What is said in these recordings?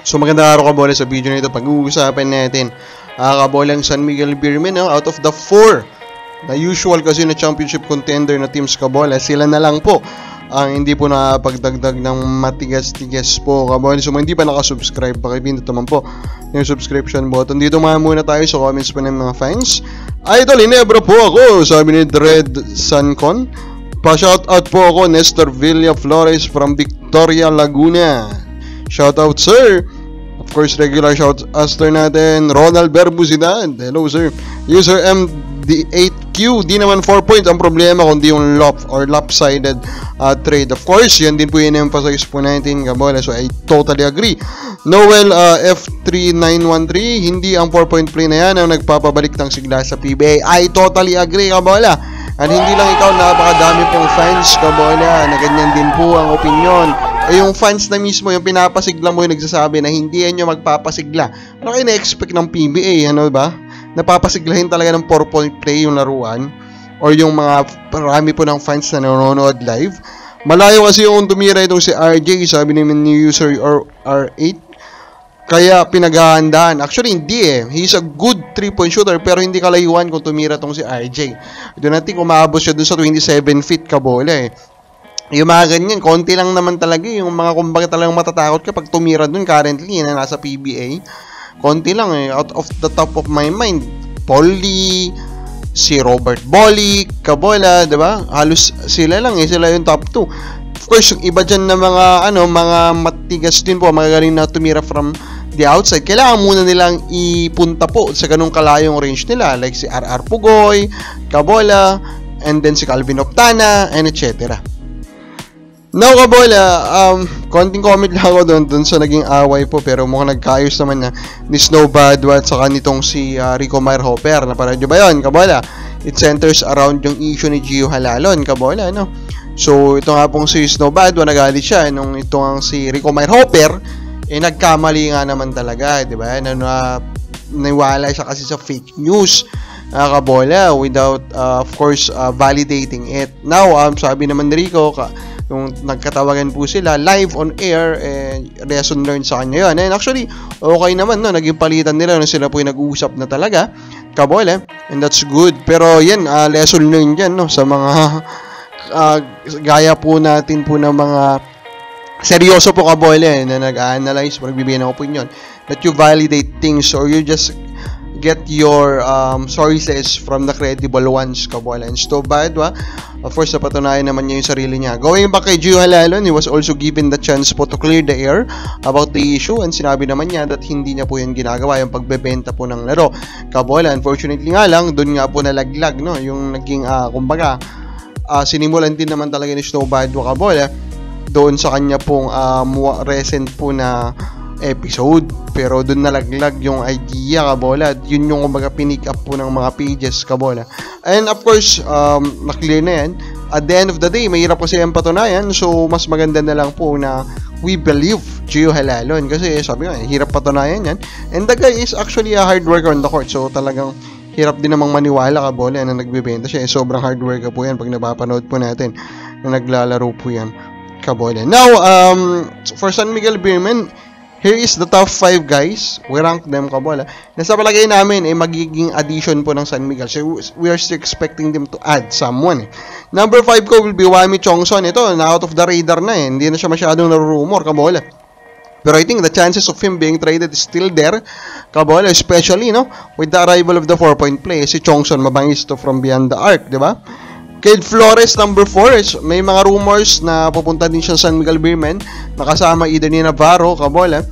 So magandang araw kabola, sa video na ito pag-uusapan natin kabolang San Miguel Beermen, out of the 4 na usual kasi na championship contender na teams kabola, sila na lang po ang hindi po nakapagdagdag ng matigas-tigas po kabola. So hindi pa nakasubscribe, pakipindot naman po yung subscription button. Dito muna tayo sa comments po ng mga fans. Idol Inebra po ako, sabi ni Dread Sancon. Pa-shoutout po ako, Nestor Villa Flores from Victoria, Laguna. Shoutout sir. Of course, regular shout-outer natin, Ronald Berbusidad. Hello, sir. User MD8Q. Di naman 4 points ang problema, kundi yung lopsided trade. Of course, yan din po yung emphasize po natin, kabola. So, I totally agree. Noel F3913, hindi ang 4-point play na yan ang nagpapabalik ng sigla sa PBA. I totally agree, kabola. At hindi lang ikaw, napakadami pong fans, kabola, na ganyan din po ang opinion. Yung fans na mismo, yung pinapasigla mo, yung nagsasabi na hindi yan yung magpapasigla. Ano kayo na-expect ng PBA, ano ba? Napapasiglahin talaga ng 4-point play yung laruan or yung mga marami po ng fans na nanonood live. Malayo kasi yung tumira itong si RJ, sabi naman ni user R8. Kaya pinaghahandaan. Actually, hindi eh. He's a good 3-point shooter pero hindi kalayuan kung tumira itong si RJ. Doon natin umabot siya dun sa 27 feet kabola eh. Yung mga ganyan, konti lang naman talaga yung mga kumbaga talagang matatakot kapag tumira dun currently na nasa PBA. Konti lang eh, out of the top of my mind. Paul Lee, si Robert Bolick, kabola, diba? Halos sila lang eh, sila yung top 2. Of course, yung iba dyan na mga, mga matigas din po, mga galing na tumira from the outside. Kailangan muna nilang ipunta po sa ganung kalayong range nila. Like si RR Pugoy, kabola, and then si Calvin Optana, and etc. Now kabola, konting comment lang ako doon sa naging away po pero mukhang nagkaayos naman na ni Snow Badwa at saka nitong si Rico Meyerhopper. Napanood nyo ba yun, kabola? It centers around yung issue ni Gio Halalon, kabola, no? So ito nga pong si Snow Badwa, nagalit siya nung itong si Rico Meyerhopper, nagkamali nga naman talaga, di ba? Naniwala siya kasi sa fake news, kabola, without of course validating it. Now, sabi naman ni Rico, nung nagkatawagan po sila live on air, lesson learned sa kanya yun. And actually, okay naman, no? Naging palitan nila na sila po yung nag-uusap na talaga, kabola, and that's good. Pero yan, lesson learned yan, no? Sa mga gaya po natin po ng mga seryoso po kabola na nag-analyze, magbibigay ng opinion, that you validate things or you just get your sources from the credible ones, kabola. And so bad, of course, napatunayan naman niya yung sarili niya. Going back kay Gio Halalon, he was also given the chance po to clear the air about the issue, and sinabi naman niya that hindi niya po yung ginagawa, yung pagbebenta po ng laro, kabola. Unfortunately nga lang, doon nga po nalaglag, no? Yung naging, kumbaga, sinimulan din naman talaga ni Snow Badwa, kabola, doon sa kanya pong recent po na episode, pero doon nalaglag yung idea, kabola. Yun yung kumbaga pinick up po ng mga pages, kabola. And of course, na-clear na yan. At the end of the day, mahirap kasi yung patunayan, so mas maganda na lang po na we believe Gio Halalon, kasi sabi nga, hirap patunayan yan. And the guy is actually a hard worker on the court, so talagang hirap din namang maniwala, kabola, na nagbebenta siya. Sobrang hard worker po yan pag napapanood po natin na naglalaro po yan, kabola. Now, for San Miguel Beermen, here is the top 5 guys. We rank them, kabola. Nasa palagay namin magiging addition po ng San Miguel. So we are still expecting them to add someone. Number 5 ko will be Wami Chongson. Ito, na out of the radar na eh. Hindi na siya masyadong narurumor, kabola. Pero I think the chances of him being traded is still there, kabola. Especially, no, with the arrival of the 4-point play. Si Chongson, mabangis to from beyond the arc, di ba? Kid Flores, number 4, may mga rumors na pupunta din siya sa San Miguel Beermen, nakasama either ni Navarro, kabola.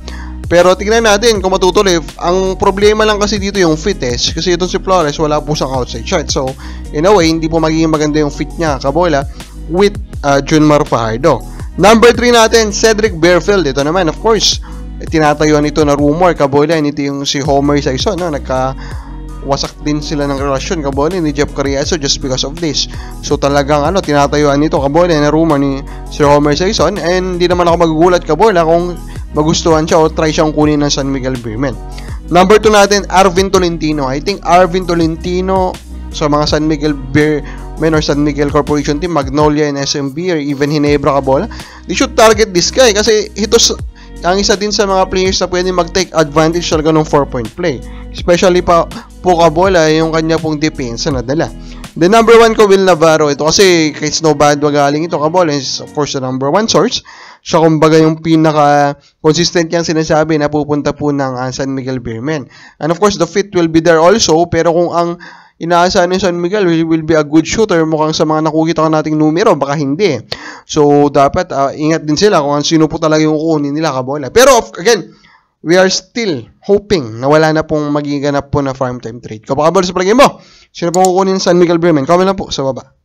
Pero tingnan natin kung matutuloy. Ang problema lang kasi dito yung fit kasi itong si Flores wala po siyang outside shot. So, in a way, hindi po magiging maganda yung fit niya, kabola, with Junmar Fajardo. Number 3 natin, Cedric Bearfield. Ito naman, of course, tinatayuan ito na rumor, kabola. Ito yung si Homer Saison, no? Wasak din sila ng relasyon, kabola, ni Jeff Carriazo just because of this. So talagang tinatayuan nito, kabola, na rumor ni Sir Homer Saison, and hindi naman ako magugulat, kabola, kung magustuhan siya o try siyang kunin ng San Miguel Beermen. Number 2 natin, Arvin Tolentino. I think Arvin Tolentino sa mga San Miguel Beermen or San Miguel Corporation team, Magnolia and SMB or even Ginebra, kabola, they should target this guy kasi ang isa din sa mga players na pwede mag-take advantage talaga ng 4-point play. Especially po Cabola, yung kanya pong depensa na dala. The number 1 ko, Will Navarro. Ito kasi kay Snowbad magaling ito. Cabola is of course the number 1 source. Siya kumbaga yung pinaka-consistent niyang sinasabi na pupunta po ng San Miguel Beermen. And of course, the fit will be there also. Pero kung ang inaasahan ng San Miguel will be a good shooter, mukhang sa mga nakukita ko nating numero, baka hindi. So, dapat ingat din sila kung sino po talaga yung kukunin nila, Cabola. Pero, again, we are still hoping na wala na pong magiganap po na farm time trade. Kapag Cabola sa palagay mo, sino pong kukunin San Miguel Beermen? Comment lang po sa baba.